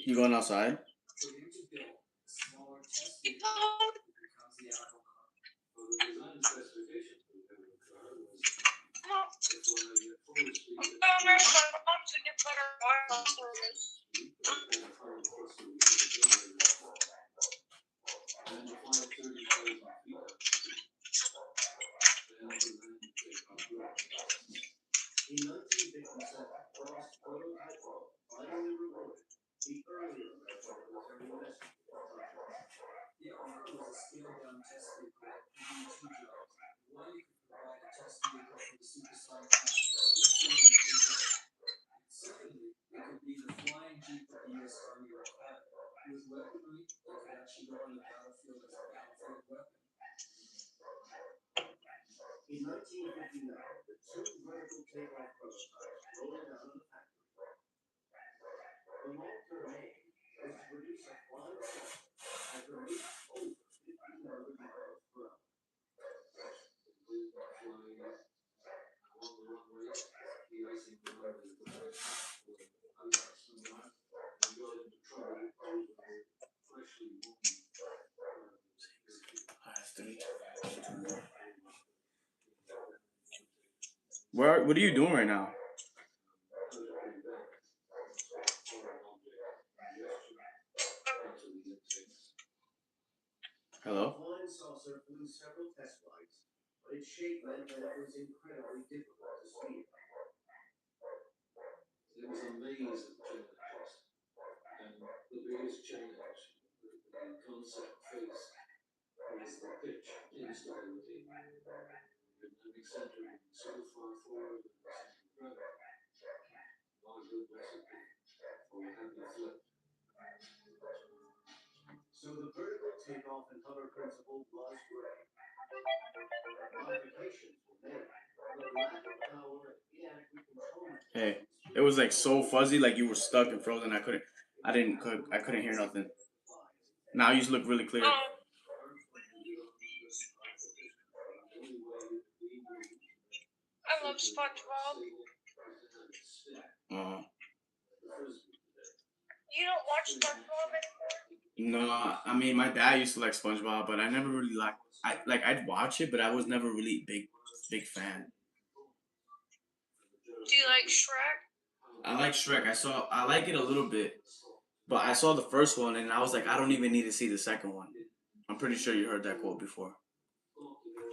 You going outside? What are you doing right now? Hello? Hey, it was like so fuzzy, like you were stuck and frozen. I couldn't hear nothing. Now you look really clear. I love SpongeBob. Uh, You don't watch SpongeBob anymore? no, I mean my dad used to like SpongeBob, but I never really liked. I'd watch it, but I was never really big fan. Do you like Shrek? I like Shrek. I like it a little bit, but I saw the first one and I was like, I don't even need to see the second one. I'm pretty sure you heard that quote before.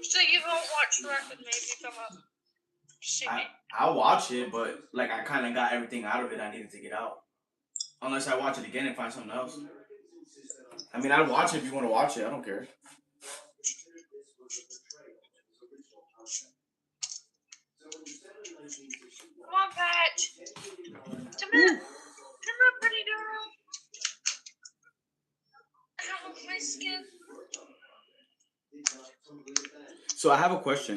So you won't watch Shrek with me if you come up to see I me? I'll watch it, but like I kind of got everything out of it I needed to get out. Unless I watch it again and find something else. I mean, I'd watch it if you want to watch it. I don't care. Come on, Patch. Come here. Come here, pretty girl. I don't want my skin. So I have a question.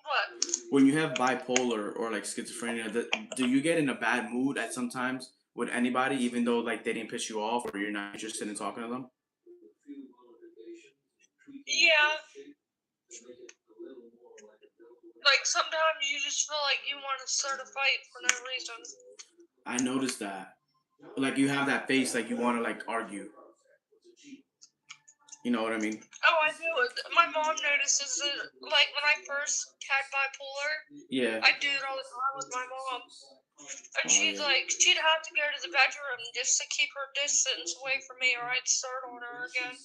What? When you have bipolar or like schizophrenia, do you get in a bad mood at sometimes with anybody, even though like they didn't piss you off or you're not interested in talking to them? Yeah. Like sometimes you just feel like you want to start a fight for no reason. I noticed that. Like you have that face, like you want to like argue. You know what I mean? Oh, I do. My mom notices it. Like when I first had bipolar, Yeah. I do it all the time with my mom. And Oh, she's yeah. like, she'd have to go to the bedroom just to keep her distance away from me, or I'd start on her again.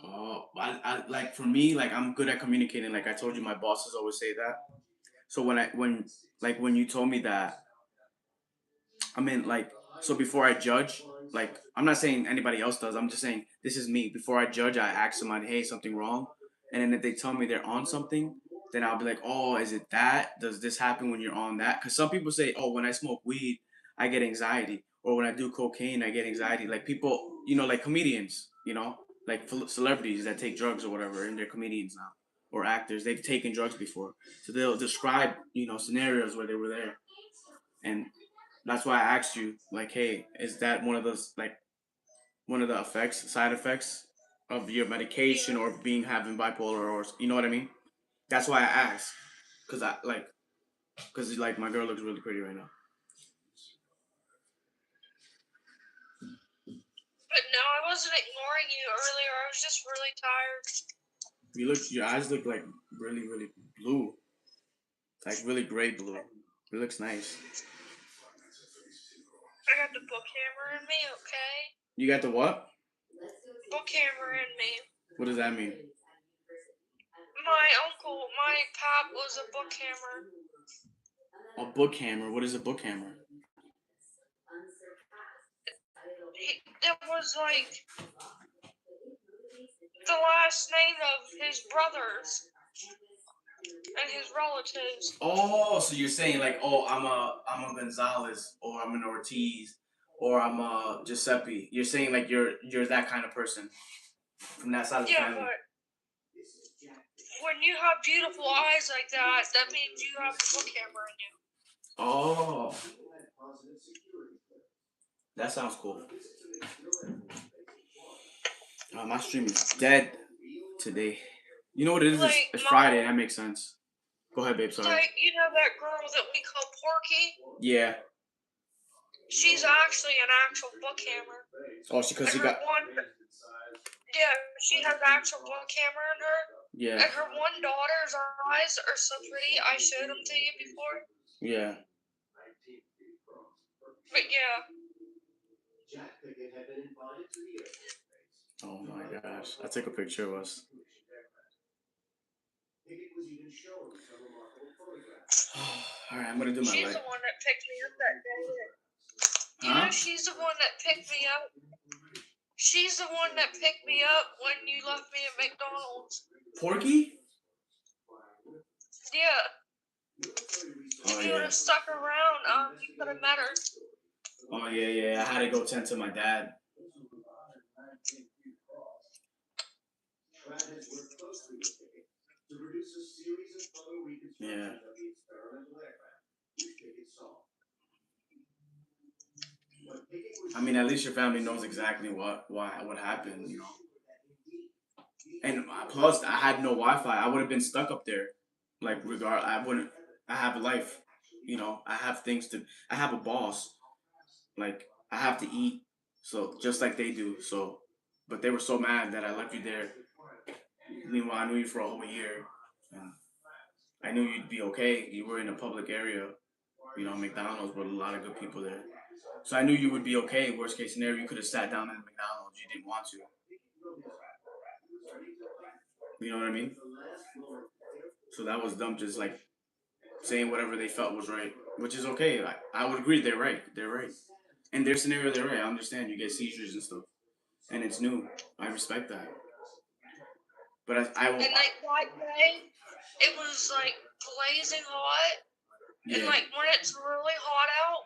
Oh, I like for me, like I'm good at communicating. Like I told you, my bosses always say that. So when you told me that, I mean like so before I judge, like I'm not saying anybody else does. I'm just saying this is me. Before I judge, I ask somebody, hey, something wrong, and then if they tell me they're on something, then I'll be like, oh, is it that? Does this happen when you're on that? Because some people say, oh, when I smoke weed, I get anxiety, or when I do cocaine, I get anxiety. Like people, like comedians, like celebrities that take drugs or whatever, and they're comedians now, or actors. They've taken drugs before, so they'll describe scenarios where they were there, and that's why I asked you, like, hey, is that one of those like one of the side effects of your medication or being having bipolar or you know what I mean? That's why I asked, cause my girl looks really pretty right now. But no, I wasn't ignoring you earlier. I was just really tired. Your eyes look like really, really blue, like really gray blue. It looks nice. I got the book hammer in me, okay? You got the what? Book hammer in me. What does that mean? My pap was a book hammer. A book hammer. What is a book hammer? It was like the last name of his brothers and his relatives. Oh, so you're saying like, oh, I'm a Gonzalez, or I'm an Ortiz, or I'm a Giuseppe. You're saying like you're that kind of person from that side of the Yeah, family. but when you have beautiful eyes like that, that means you have the book hammer in you. Oh, that sounds cool. My stream is dead today. You know what it is? Like It's my, Friday. That makes sense. Go ahead, babe. Sorry. like you know that girl that we call Porky? Yeah. She's actually an actual book hammer. Oh, because And she her got. yeah, she has actual book hammer in her. Yeah. And her one daughter's eyes are so pretty. I showed them to you before. Yeah. But yeah. Oh my gosh! I took a picture of us. All right, I'm gonna do my She's light. the one that picked me up that day. You Huh? know, she's the one that picked me up. She's the one that picked me up when you left me at McDonald's. Porky? Yeah. Oh If you would yeah. have stuck around, you could have met her. Oh yeah, yeah. I had to go tend to my dad. Yeah. I mean, at least your family knows exactly what happened, you know. And plus, I had no Wi-Fi. I would have been stuck up there. Like, regard, I wouldn't. I have a life, you know. I have things to. I have a boss. Like, I have to eat. So just like they do. So, but they were so mad that I left you there. Meanwhile, I knew you for a whole year, and I knew you'd be okay. You were in a public area, you know, McDonald's with a lot of good people there. So I knew you would be okay. Worst case scenario, you could have sat down at McDonald's. You didn't want to. You know what I mean? So that was them just like saying whatever they felt was right, which is okay. I would agree. They're right. They're right. In their scenario, they're right. I understand. You get seizures and stuff, and it's new. I respect that. But I will. And like that day, it was like blazing hot. And Yeah. like when it's really hot out,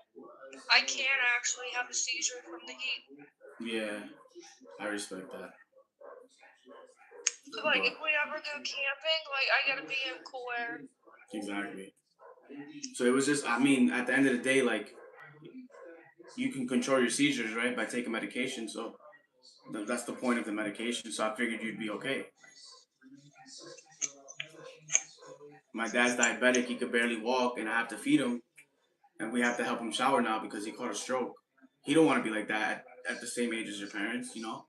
I can actually have a seizure from the heat. Yeah. I respect that. So like if we ever go camping, like I gotta be in cool air. Exactly. So it was just. I mean, at the end of the day, like you can control your seizures, right, by taking medication. So that's the point of the medication. So I figured you'd be okay. My dad's diabetic; he could barely walk, and I have to feed him, and we have to help him shower now because he caught a stroke. He don't want to be like that at the same age as your parents, you know.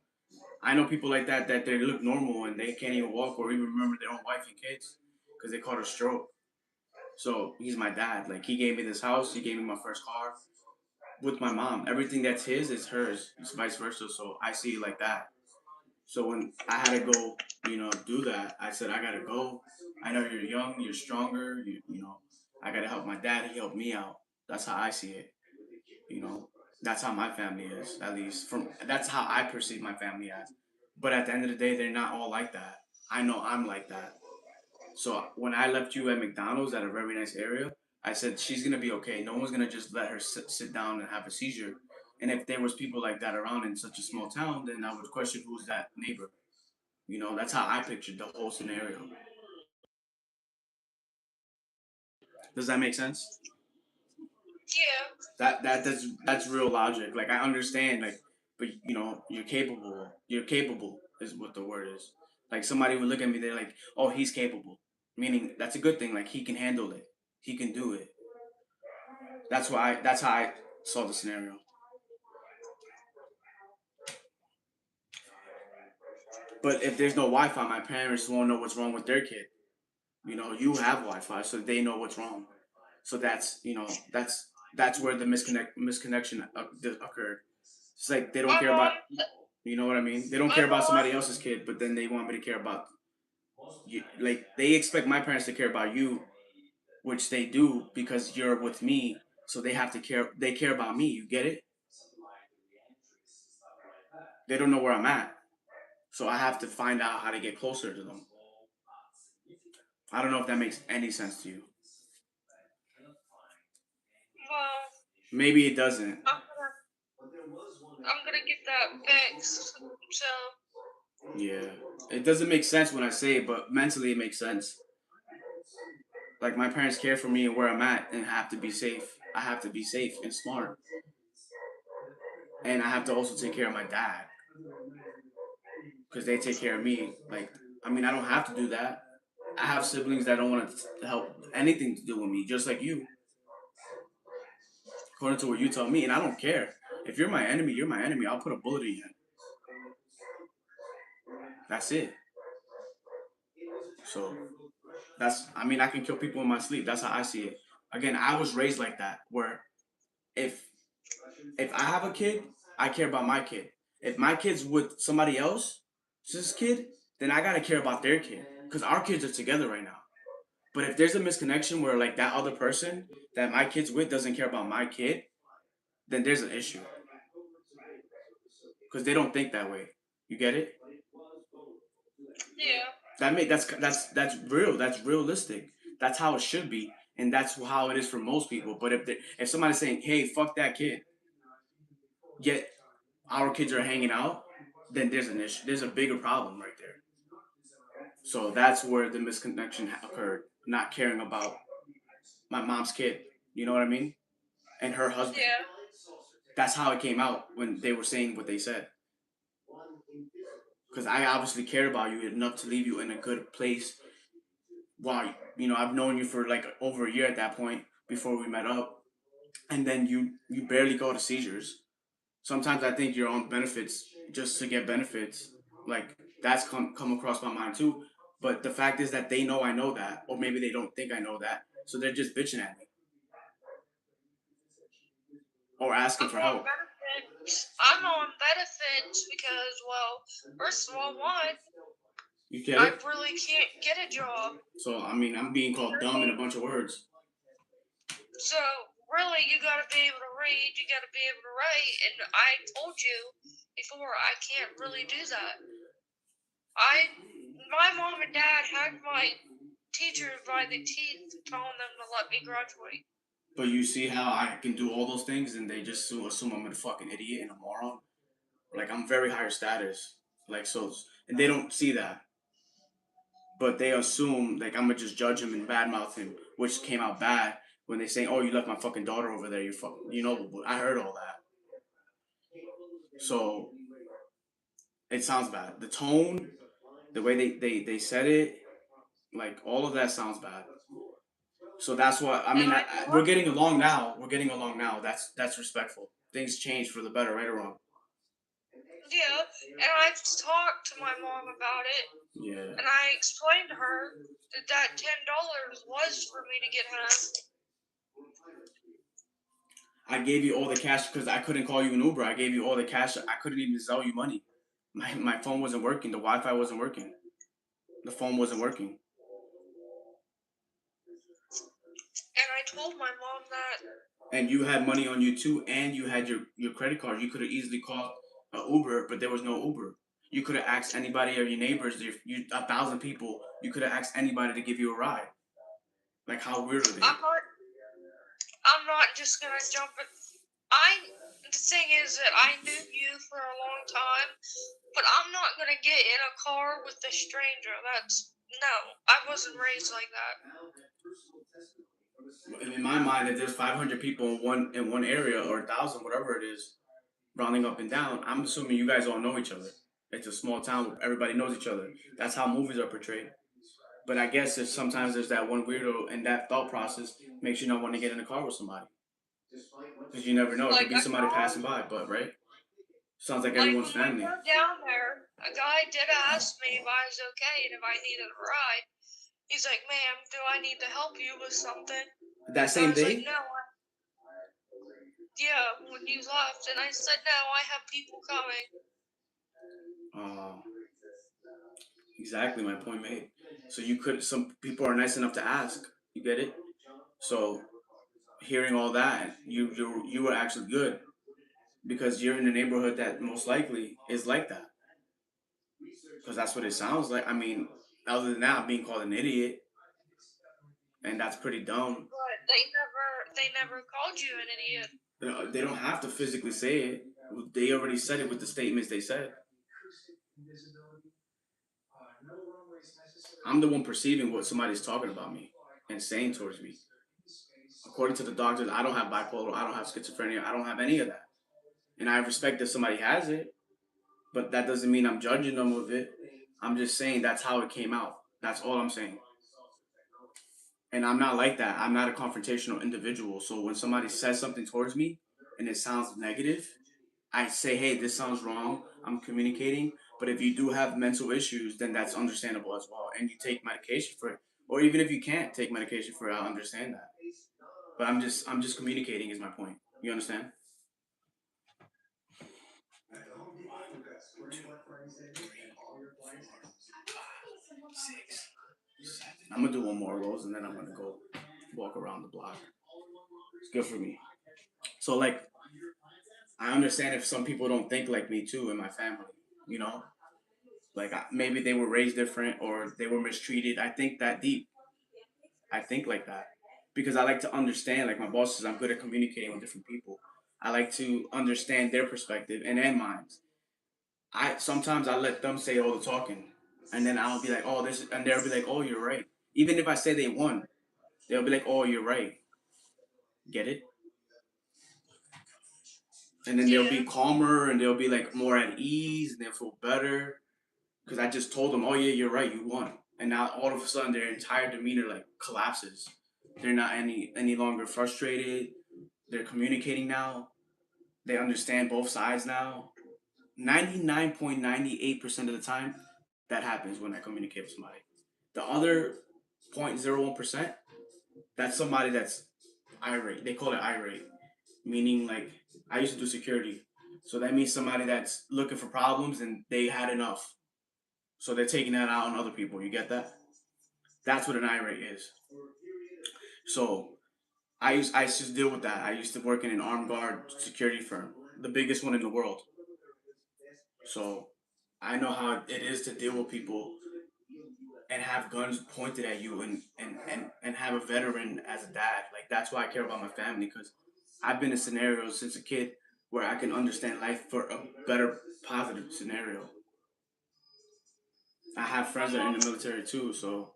I know people like that they look normal and they can't even walk or even remember their own wife and kids because they caught a stroke. So he's my dad. Like he gave me this house, he gave me my first car with my mom. Everything that's his is hers. It's vice versa. So I see it like that. So when I had to go, you know, do that, I said I gotta go. I know you're young, you're stronger. You know, I gotta help my dad. He helped me out. That's how I see it. You know, that's how my family is. At least from that's how I perceive my family as. But at the end of the day, they're not all like that. I know I'm like that. So when I left you at McDonald's at a very nice area, I said she's gonna be okay. No one's gonna just let her sit down and have a seizure. And if there was people like that around in such a small town, then I would question who's that neighbor. You know, that's how I pictured the whole scenario. Does that make sense? Yeah. That's real logic. Like I understand, like, but you know, you're capable. You're capable is what the word is. Like somebody would look at me, they're like, "Oh, he's capable." meaning that's a good thing. Like he can handle it, he can do it. That's how I saw the scenario. But if there's no Wi-Fi, my parents won't know what's wrong with their kid. You have Wi-Fi, so they know what's wrong. So that's where the misconnection occurred. It's like they don't My care mom, about, you know what I mean? They don't my care about mom, somebody else's kid, but then they want me to care about you. Like they expect my parents to care about you, which they do because you're with me. So they have to care. They care about me. You get it? They don't know where I'm at, so I have to find out how to get closer to them. I don't know if that makes any sense to you. well, Maybe it doesn't. I'm gonna, I'm gonna get that fixed. So, Yeah, it doesn't make sense when I say it, but mentally it makes sense. Like my parents care for me and where I'm at, and have to be safe. I have to be safe and smart, and I have to also take care of my dad because they take care of me. Like, I mean, I don't have to do that. I have siblings that don't want to help anything to do with me, just like you, according to what you tell me, and I don't care. If you're my enemy, you're my enemy. I'll put a bullet in you. That's it. So I mean, I can kill people in my sleep. That's how I see it. Again, I was raised like that, where if if I have a kid, I care about my kid. If my kid's with somebody else's kid, then I gotta care about their kid because our kids are together right now. But if there's a misconnection where like that other person that my kid's with doesn't care about my kid, then there's an issue because they don't think that way. You get it? yeah, That's real. That's realistic. That's how it should be, and that's how it is for most people. But if somebody's saying, "Hey, fuck that kid," yet our kids are hanging out, then there's an issue. There's a bigger problem right there. So that's where the misconnection occurred. Not caring about my mom's kid. You know what I mean? And her husband. yeah. That's how it came out when they were saying what they said. Because I obviously cared about you enough to leave you in a good place. While I've known you for like over a year at that point before we met up, and then you barely go to seizures. Sometimes I think you're on benefits just to get benefits. Like that's come across my mind too. But the fact is that they know I know that, or maybe they don't think I know that, so they're just bitching at me or asking I'm for on help. benefits. I'm on benefits because, well, first of all, one, You get I it? really can't get a job. So I mean, I'm being called dumb in a bunch of words. So really, you got to be able to read. You got to be able to write. And I told you before, I can't really do that. My mom and dad had my teachers by the teeth, telling them to let me graduate. But you see how I can do all those things, and they just assume I'm a fucking idiot and a moron. Like I'm very higher status. Like so, and they don't see that, but they assume like I'm gonna just judge him and badmouth him, which came out bad when they say, "Oh, you left my fucking daughter over there." You fucking, I heard all that. So it sounds bad. The tone, the way they said it, like all of that sounds bad. So that's what I And mean. I We're talked, getting along now. We're getting along now. That's respectful. Things change for the better, right or wrong. yeah, and I've talked to my mom about it, Yeah. and I explained to her that that $10 was for me to get home. I gave you all the cash because I couldn't call you an Uber. I gave you all the cash. I couldn't even sell you money. My phone wasn't working. The Wi-Fi wasn't working. The phone wasn't working. And I told my mom that, And you had money on you too, and you had your credit card. You could have easily called an Uber, but there was no Uber. You could have asked anybody or your neighbors, a thousand people. You could have asked anybody to give you a ride. Like how weird are they? I'm not, I'm not just gonna jump in. The thing is that I knew you for a long time, but I'm not gonna get in a car with a stranger. No, I wasn't raised like that. In my mind, if there's 500 people in one area or 1,000, whatever it is, rounding up and down, I'm assuming you guys all know each other. It's a small town. Everybody knows each other. That's how movies are portrayed. But I guess if sometimes there's that one weirdo, and that thought process makes you not want to get in a car with somebody because you never know. It could Like be a somebody guy, passing by, but right? Sounds like like everyone's when we family. were down there, a guy did ask me if I was okay and if I needed a ride. He's like, "Ma'am, do I need to help you with something?" That And I same was like, day? "No, yeah." When you left, and I said, "No, I have people coming." Uh, exactly my point made. So you could. Some people are nice enough to ask. You get it? So hearing all that, you were actually good because you're in a neighborhood that most likely is like that. Because that's what it sounds like. I mean, other than that, I'm being called an idiot, and that's pretty dumb. But they never called you an idiot. They don't have to physically say it. They already said it with the statements they said. I'm the one perceiving what somebody's talking about me and saying towards me. According to the doctors, I don't have bipolar, I don't have schizophrenia, I don't have any of that. And I respect that somebody has it, but that doesn't mean I'm judging them with it. I'm just saying that's how it came out. That's all I'm saying. And I'm not like that. I'm not a confrontational individual. So when somebody says something towards me and it sounds negative, I say, hey, this sounds wrong. I'm communicating. But if you do have mental issues, then that's understandable as well. And you take medication for it. Or even if you can't take medication for it, I understand that. But I'm just communicating is my point. You understand? I'm gonna do one more rose and then I'm gonna go walk around the block. It's good for me. So like I understand if some people don't think like me too in my family, you know? Like maybe they were raised different or they were mistreated. I think that deep. I think like that because I like to understand. Like my boss says, I'm good at communicating with different people. I like to understand their perspective and mine. I sometimes I let them say all the talking, and then I'll be like, oh, this, and they'll be like, oh, you're right. Even if I say they won, they'll be like, oh, you're right. Get it? And then they'll Yeah. be calmer and they'll be like more at ease and they'll feel better because I just told them, oh yeah, you're right, you won. And now all of a sudden their entire demeanor like collapses. They're not any longer frustrated. They're communicating now. They understand both sides now. 99.98% of the time, that happens when I communicate with somebody. The other 0.01%, that's somebody that's irate. They call it irate, meaning like I used to do security. So that means somebody that's looking for problems and they had enough. So they're taking that out on other people. You get that? That's what an irate is. So I used to deal with that. I used to work in an armed guard security firm, the biggest one in the world. So I know how it is to deal with people and have guns pointed at you and have a veteran as a dad. Like that's why I care about my family because I've been in scenarios since a kid where I can understand life for a better positive scenario. I have friends that are in the military too, so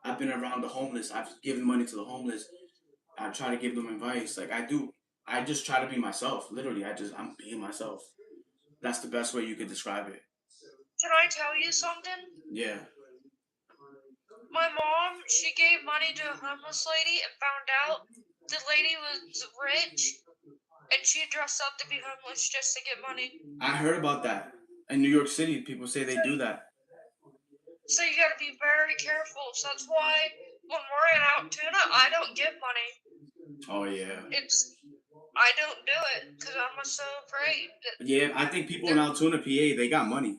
I've been around the homeless. I've given money to the homeless. I try to give them advice. Like I do. I just try to be myself. Literally, I'm being myself. That's the best way you could describe it. Can I tell you something? Yeah. My mom, she gave money to a homeless lady and found out the lady was rich and she dressed up to be homeless just to get money. I heard about that. In New York City, people say they So, do that. so you gotta be very careful. So that's why when we're out tuna, I don't give money. Oh yeah. It's I don't do it because I'm so afraid that Yeah, I think people in they're Altoona, PA, they got money.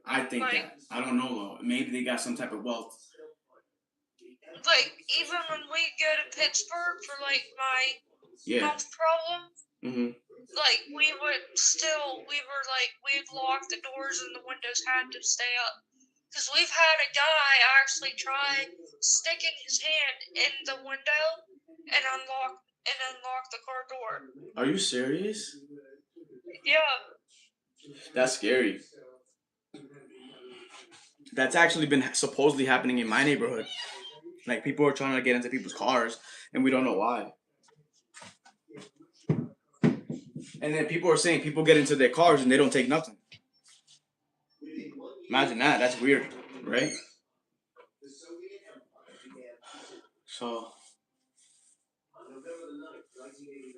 I think like that. I don't know though. Maybe they got some type of wealth. like even when we go to Pittsburgh for like my Yeah. health problem, Hmm. like we were like we'd lock the doors and the windows had to stay up because we've had a guy actually try sticking his hand in the window and unlock the car door. Are you serious? Yeah, That's scary. That's actually been supposedly happening in my neighborhood. Like people are trying to get into people's cars, and we don't know why. And then people are saying people get into their cars and they don't take nothing. Imagine that. That's weird, right? So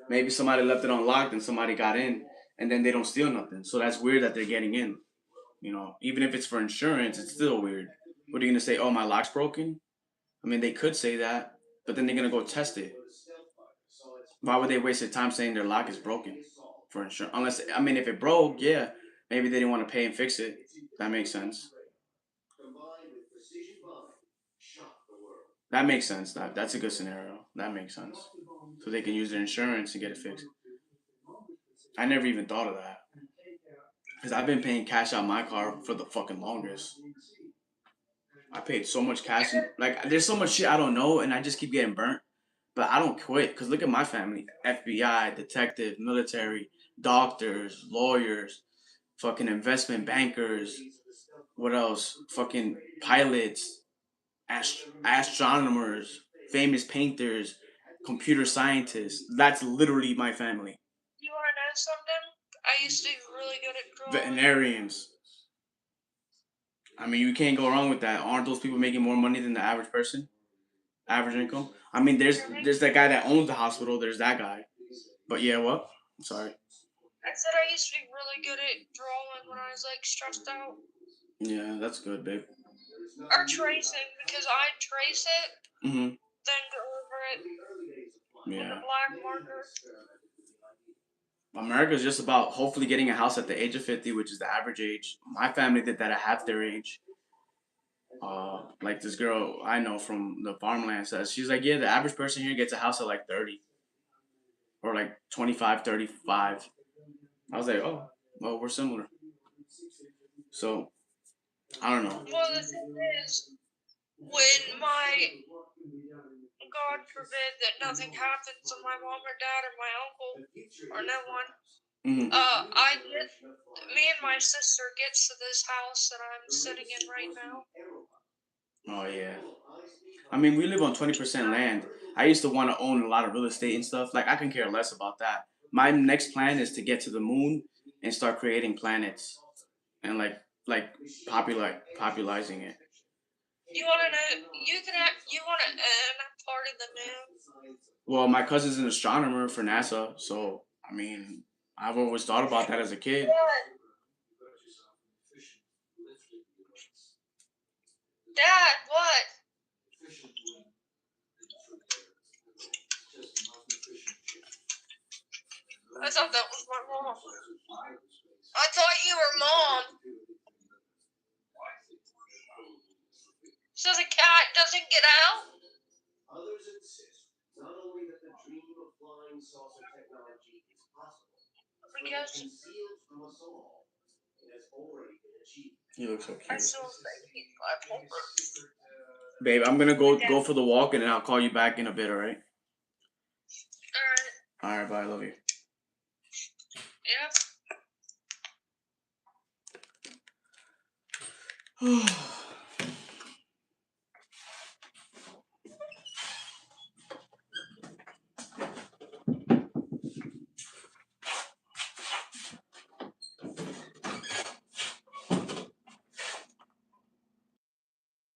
maybe somebody left it unlocked and somebody got in, and then they don't steal nothing. So that's weird that they're getting in. You know, even if it's for insurance, it's still weird. What are you gonna say? Oh, my lock's broken. I mean, they could say that, but then they're gonna go test it. Why would they waste their time saying their lock is broken for insurance? Unless, I mean, if it broke, yeah, maybe they didn't want to pay and fix it. That makes sense. That makes sense. That's a good scenario. That makes sense. So they can use their insurance to get it fixed. I never even thought of that because I've been paying cash out my car for the fucking longest. I paid so much cash. Like, there's so much shit I don't know, and I just keep getting burnt. But I don't quit because look at my family: FBI, detective, military, doctors, lawyers, fucking investment bankers. What else? Fucking pilots, astronomers, famous painters, computer scientists. That's literally my family. You want to know something? I used to be really good at drawing. Veterinarians. I mean, you can't go wrong with that. Aren't those people making more money than the average person? Average income. I mean, Hear me? there's that guy that owns the hospital. There's that guy. But yeah, what? I'm sorry. I said I used to be really good at drawing when I was like stressed out. Yeah, that's good, babe. Or tracing because I trace it, Mm-hmm. then go over it with Yeah. a black marker. America's just about hopefully getting a house at the age of 50, which is the average age. My family did that at half their age. Like this girl I know from the farmland says, she's like, yeah, the average person here gets a house at like 30 or like 25, 35. I was like, oh, well, we're similar. So, I don't know. Well, the thing is, when my God forbid that nothing happens to my mom or dad or my uncle or no one, Mm-hmm. I get me and my sister gets to this house that I'm sitting in right now. Oh, yeah. I mean, we live on 20% land. I used to want to own a lot of real estate and stuff. Like, I can care less about that. My next plan is to get to the moon and start creating planets and like popularizing it. You want to know? You want to own a part of the moon? Well, my cousin's an astronomer for NASA, so I mean, I've always thought about that as a kid. Dad, Dad, what? I thought that was my mom. I thought you were mom. So the cat doesn't get out? Because He looks so I cute. still think he's bipolar. Babe, I'm gonna My go dad. for the walk and then I'll call you back in a bit, alright? Alright. Alright, bye, I love Yeah. you.